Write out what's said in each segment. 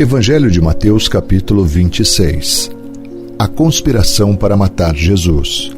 Evangelho de Mateus, capítulo 26. A conspiração para matar Jesus.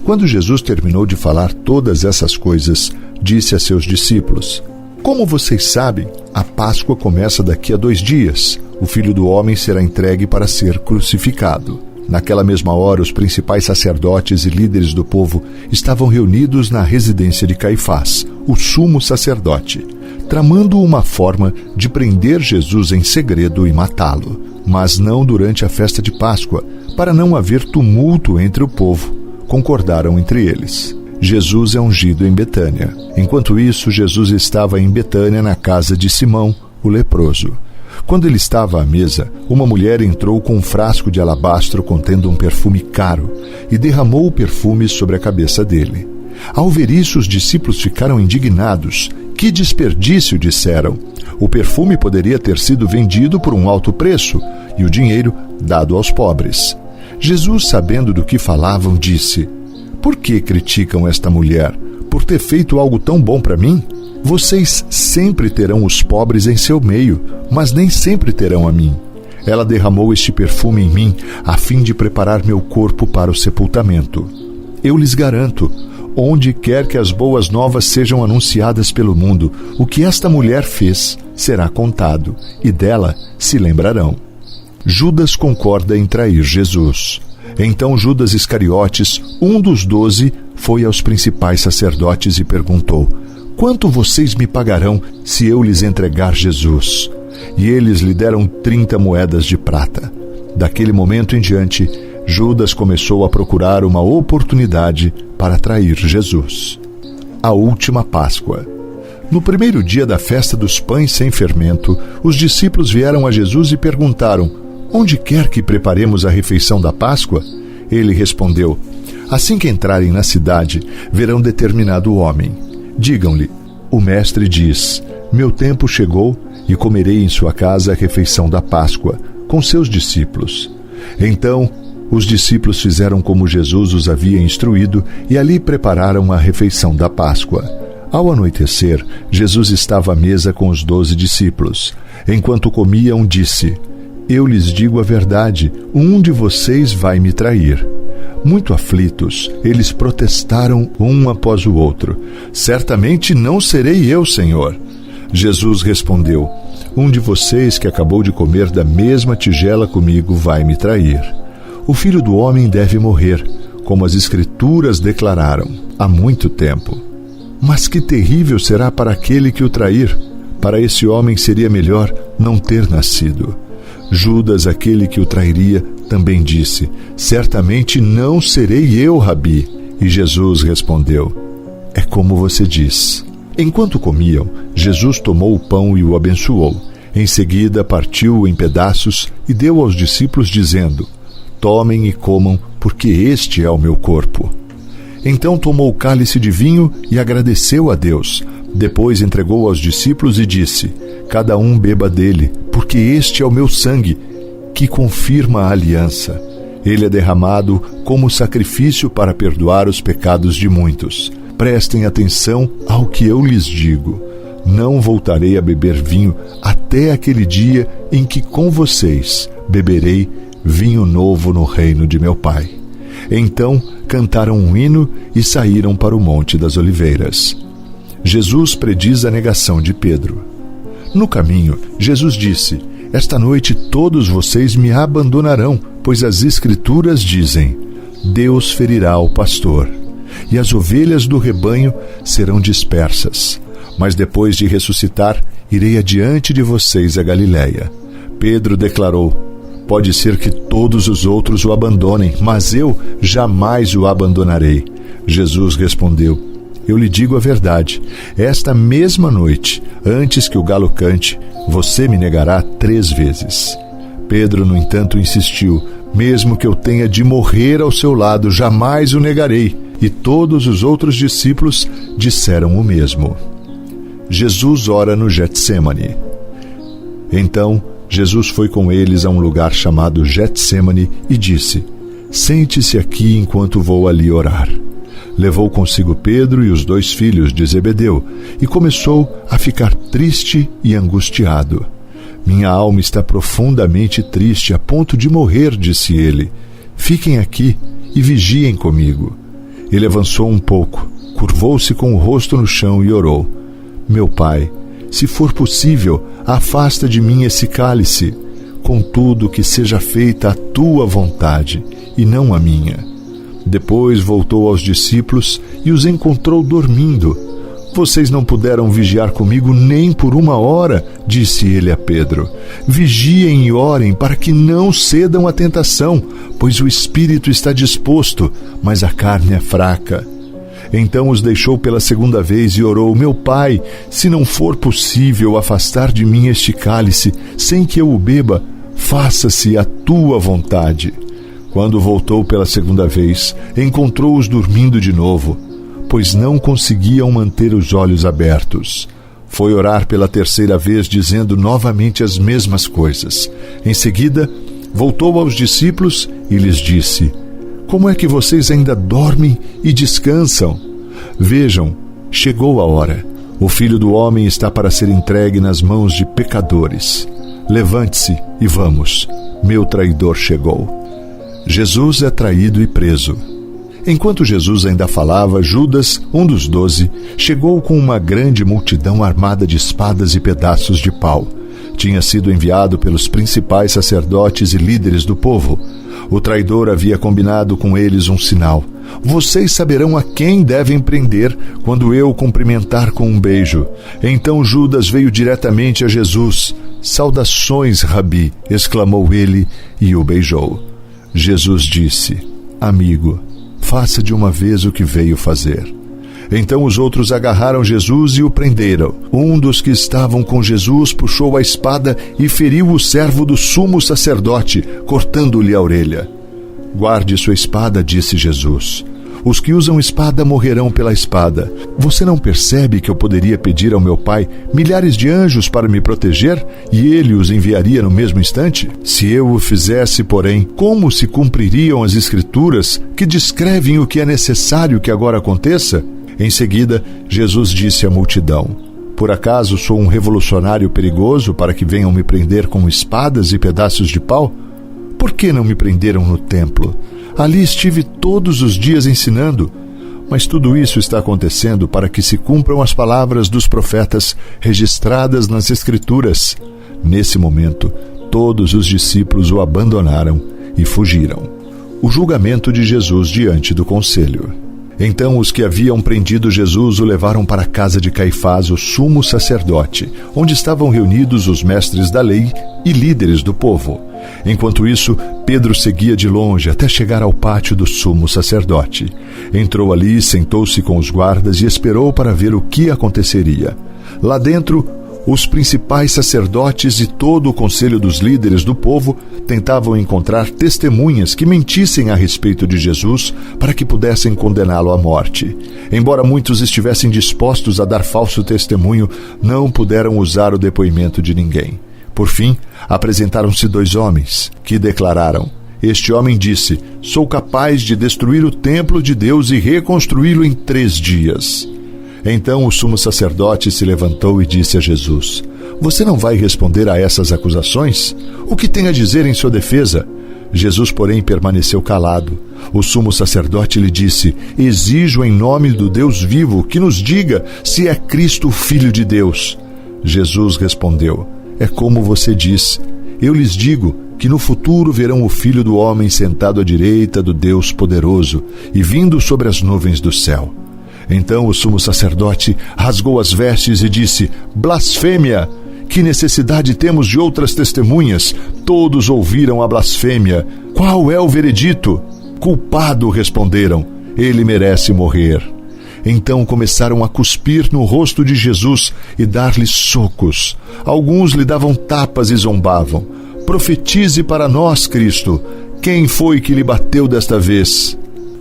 Quando Jesus terminou de falar todas essas coisas, disse a seus discípulos: Como vocês sabem, a Páscoa começa daqui a 2 dias. O Filho do Homem será entregue para ser crucificado. Naquela mesma hora, os principais sacerdotes e líderes do povo estavam reunidos na residência de Caifás, o sumo sacerdote, tramando uma forma de prender Jesus em segredo e matá-lo, mas não durante a festa de Páscoa, para não haver tumulto entre o povo. Concordaram entre eles. Jesus é ungido em Betânia. Enquanto isso, Jesus estava em Betânia, na casa de Simão, o leproso. Quando ele estava à mesa, uma mulher entrou com um frasco de alabastro contendo um perfume caro e derramou o perfume sobre a cabeça dele. Ao ver isso, os discípulos ficaram indignados. Que desperdício, disseram. O perfume poderia ter sido vendido por um alto preço e o dinheiro dado aos pobres. Jesus, sabendo do que falavam, disse: Por que criticam esta mulher? Por ter feito algo tão bom para mim? Vocês sempre terão os pobres em seu meio, mas nem sempre terão a mim. Ela derramou este perfume em mim, a fim de preparar meu corpo para o sepultamento. Eu lhes garanto, onde quer que as boas novas sejam anunciadas pelo mundo, o que esta mulher fez será contado, e dela se lembrarão. Judas concorda em trair Jesus. Então Judas Iscariotes, um dos 12, foi aos principais sacerdotes e perguntou: Quanto vocês me pagarão se eu lhes entregar Jesus? E eles lhe deram 30 moedas de prata. Daquele momento em diante, Judas começou a procurar uma oportunidade para trair Jesus. A última Páscoa. No primeiro dia da festa dos pães sem fermento, os discípulos vieram a Jesus e perguntaram: Onde quer que preparemos a refeição da Páscoa? Ele respondeu: Assim que entrarem na cidade, verão determinado homem. Digam-lhe: O mestre diz: Meu tempo chegou e comerei em sua casa a refeição da Páscoa, com seus discípulos. Então, os discípulos fizeram como Jesus os havia instruído e ali prepararam a refeição da Páscoa. Ao anoitecer, Jesus estava à mesa com os 12 discípulos. Enquanto comiam, disse: Eu lhes digo a verdade, um de vocês vai me trair. Muito aflitos, eles protestaram um após o outro: Certamente não serei eu, Senhor. Jesus respondeu: Um de vocês que acabou de comer da mesma tigela comigo vai me trair. O Filho do Homem deve morrer, como as Escrituras declararam, há muito tempo. Mas que terrível será para aquele que o trair! Para esse homem seria melhor não ter nascido. Judas, aquele que o trairia, também disse: Certamente não serei eu, Rabi. E Jesus respondeu: É como você diz. Enquanto comiam, Jesus tomou o pão e o abençoou. Em seguida, partiu-o em pedaços e deu aos discípulos, dizendo: Tomem e comam, porque este é o meu corpo. Então tomou o cálice de vinho e agradeceu a Deus. Depois entregou aos discípulos e disse: Cada um beba dele, porque este é o meu sangue, que confirma a aliança. Ele é derramado como sacrifício para perdoar os pecados de muitos. Prestem atenção ao que eu lhes digo. Não voltarei a beber vinho até aquele dia em que com vocês beberei vinho novo no reino de meu Pai. Então cantaram um hino e saíram para o Monte das Oliveiras. Jesus prediz a negação de Pedro. No caminho, Jesus disse: Esta noite todos vocês me abandonarão, pois as Escrituras dizem: Deus ferirá o pastor, e as ovelhas do rebanho serão dispersas. Mas depois de ressuscitar, irei adiante de vocês a Galiléia. Pedro declarou: Pode ser que todos os outros o abandonem, mas eu jamais o abandonarei. Jesus respondeu: Eu lhe digo a verdade. Esta mesma noite, antes que o galo cante, você me negará 3 vezes. Pedro, no entanto, insistiu: Mesmo que eu tenha de morrer ao seu lado, jamais o negarei. E todos os outros discípulos disseram o mesmo. Jesus ora no Getsêmani. Então, Jesus foi com eles a um lugar chamado Getsêmani e disse: Sente-se aqui enquanto vou ali orar. Levou consigo Pedro e os 2 filhos de Zebedeu e começou a ficar triste e angustiado. Minha alma está profundamente triste, a ponto de morrer, disse ele. Fiquem aqui e vigiem comigo. Ele avançou um pouco, curvou-se com o rosto no chão e orou. Meu Pai, se for possível, afasta de mim esse cálice. Contudo, que seja feita a tua vontade e não a minha. Depois voltou aos discípulos e os encontrou dormindo. Vocês não puderam vigiar comigo nem por 1 hora, disse ele a Pedro. Vigiem e orem para que não cedam à tentação, pois o espírito está disposto, mas a carne é fraca. Então os deixou pela 2ª vez e orou: Meu Pai, se não for possível afastar de mim este cálice, sem que eu o beba, faça-se a tua vontade. Quando voltou pela 2ª vez, encontrou-os dormindo de novo, pois não conseguiam manter os olhos abertos. Foi orar pela 3ª vez, dizendo novamente as mesmas coisas. Em seguida, voltou aos discípulos e lhes disse: Como é que vocês ainda dormem e descansam? Vejam, chegou a hora. O Filho do Homem está para ser entregue nas mãos de pecadores. Levante-se e vamos. Meu traidor chegou. Jesus é traído e preso. Enquanto Jesus ainda falava, Judas, um dos 12, chegou com uma grande multidão armada de espadas e pedaços de pau. Tinha sido enviado pelos principais sacerdotes e líderes do povo. O traidor havia combinado com eles um sinal. Vocês saberão a quem devem prender quando eu o cumprimentar com um beijo. Então Judas veio diretamente a Jesus. Saudações, Rabi, exclamou ele e o beijou. Jesus disse: Amigo, faça de uma vez o que veio fazer. Então os outros agarraram Jesus e o prenderam. Um dos que estavam com Jesus puxou a espada e feriu o servo do sumo sacerdote, cortando-lhe a orelha. Guarde sua espada, disse Jesus. Os que usam espada morrerão pela espada. Você não percebe que eu poderia pedir ao meu Pai milhares de anjos para me proteger e ele os enviaria no mesmo instante? Se eu o fizesse, porém, como se cumpririam as Escrituras que descrevem o que é necessário que agora aconteça? Em seguida, Jesus disse à multidão: Por acaso sou um revolucionário perigoso para que venham me prender com espadas e pedaços de pau? Por que não me prenderam no templo? Ali estive todos os dias ensinando. Mas tudo isso está acontecendo para que se cumpram as palavras dos profetas registradas nas Escrituras. Nesse momento, todos os discípulos o abandonaram e fugiram. O julgamento de Jesus diante do conselho. Então os que haviam prendido Jesus o levaram para a casa de Caifás, o sumo sacerdote, onde estavam reunidos os mestres da lei e líderes do povo. Enquanto isso, Pedro seguia de longe até chegar ao pátio do sumo sacerdote. Entrou ali, sentou-se com os guardas e esperou para ver o que aconteceria. Lá dentro, os principais sacerdotes e todo o conselho dos líderes do povo tentavam encontrar testemunhas que mentissem a respeito de Jesus para que pudessem condená-lo à morte. Embora muitos estivessem dispostos a dar falso testemunho, não puderam usar o depoimento de ninguém. Por fim, apresentaram-se 2 homens, que declararam: Este homem disse: Sou capaz de destruir o templo de Deus e reconstruí-lo em 3 dias. Então o sumo sacerdote se levantou e disse a Jesus: Você não vai responder a essas acusações? O que tem a dizer em sua defesa? Jesus, porém, permaneceu calado. O sumo sacerdote lhe disse: Exijo em nome do Deus vivo que nos diga se é Cristo o Filho de Deus. Jesus respondeu: É como você diz. Eu lhes digo que no futuro verão o Filho do Homem sentado à direita do Deus poderoso e vindo sobre as nuvens do céu. Então o sumo sacerdote rasgou as vestes e disse: Blasfêmia! Que necessidade temos de outras testemunhas? Todos ouviram a blasfêmia. Qual é o veredito? Culpado, responderam. Ele merece morrer. Então começaram a cuspir no rosto de Jesus e dar-lhe socos. Alguns lhe davam tapas e zombavam. Profetize para nós, Cristo. Quem foi que lhe bateu desta vez?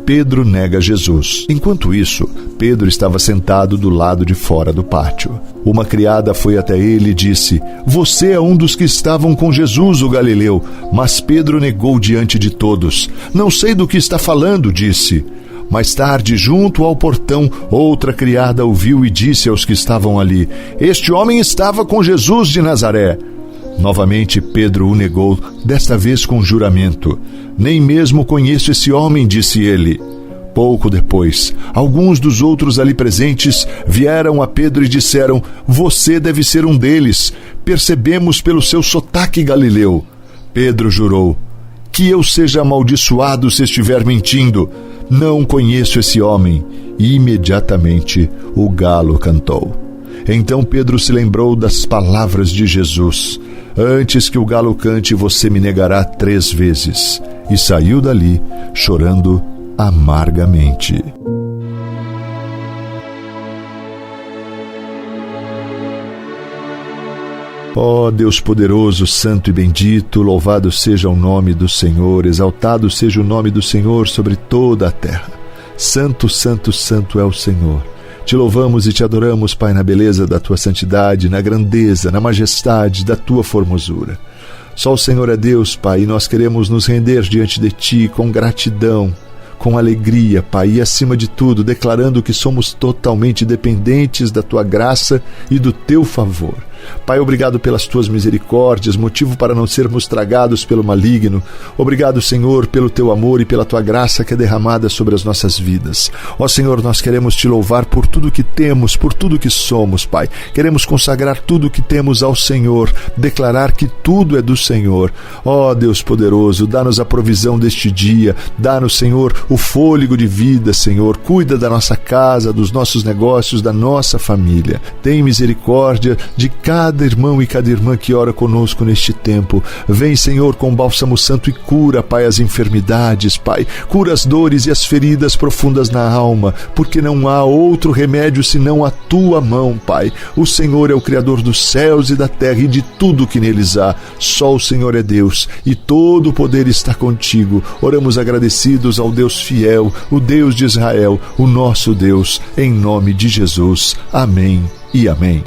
Pedro nega Jesus. Enquanto isso, Pedro estava sentado do lado de fora do pátio. Uma criada foi até ele e disse: Você é um dos que estavam com Jesus, o Galileu. Mas Pedro negou diante de todos. Não sei do que está falando, disse. Mais tarde, junto ao portão, outra criada ouviu e disse aos que estavam ali: Este homem estava com Jesus de Nazaré. Novamente Pedro o negou, desta vez com juramento. Nem mesmo conheço esse homem, disse ele. Pouco depois, alguns dos outros ali presentes vieram a Pedro e disseram: você deve ser um deles. Percebemos pelo seu sotaque galileu. Pedro jurou: que eu seja amaldiçoado se estiver mentindo. Não conheço esse homem. E imediatamente o galo cantou. Então Pedro se lembrou das palavras de Jesus: antes que o galo cante, você me negará 3 vezes. E saiu dali, chorando amargamente. Ó Deus poderoso, santo e bendito, louvado seja o nome do Senhor, exaltado seja o nome do Senhor sobre toda a terra. Santo, santo, santo é o Senhor. Te louvamos e te adoramos, Pai, na beleza da tua santidade, na grandeza, na majestade da tua formosura. Só o Senhor é Deus, Pai, e nós queremos nos render diante de ti com gratidão, com alegria, Pai, e acima de tudo, declarando que somos totalmente dependentes da tua graça e do teu favor. Pai, obrigado pelas tuas misericórdias, motivo para não sermos tragados pelo maligno. Obrigado, Senhor, pelo teu amor e pela tua graça que é derramada sobre as nossas vidas. Ó Senhor, nós queremos te louvar por tudo que temos, por tudo que somos, Pai. Queremos consagrar tudo que temos ao Senhor, declarar que tudo é do Senhor. Ó Deus poderoso, dá-nos a provisão deste dia, dá-nos, Senhor, o fôlego de vida, Senhor. Cuida da nossa casa, dos nossos negócios, da nossa família. Tem misericórdia de cada irmão e cada irmã que ora conosco neste tempo. Vem, Senhor, com bálsamo santo e cura, Pai, as enfermidades, Pai. Cura as dores e as feridas profundas na alma, porque não há outro remédio senão a tua mão, Pai. O Senhor é o Criador dos céus e da terra e de tudo que neles há. Só o Senhor é Deus e todo o poder está contigo. Oramos agradecidos ao Deus fiel, o Deus de Israel, o nosso Deus, em nome de Jesus. Amém e amém.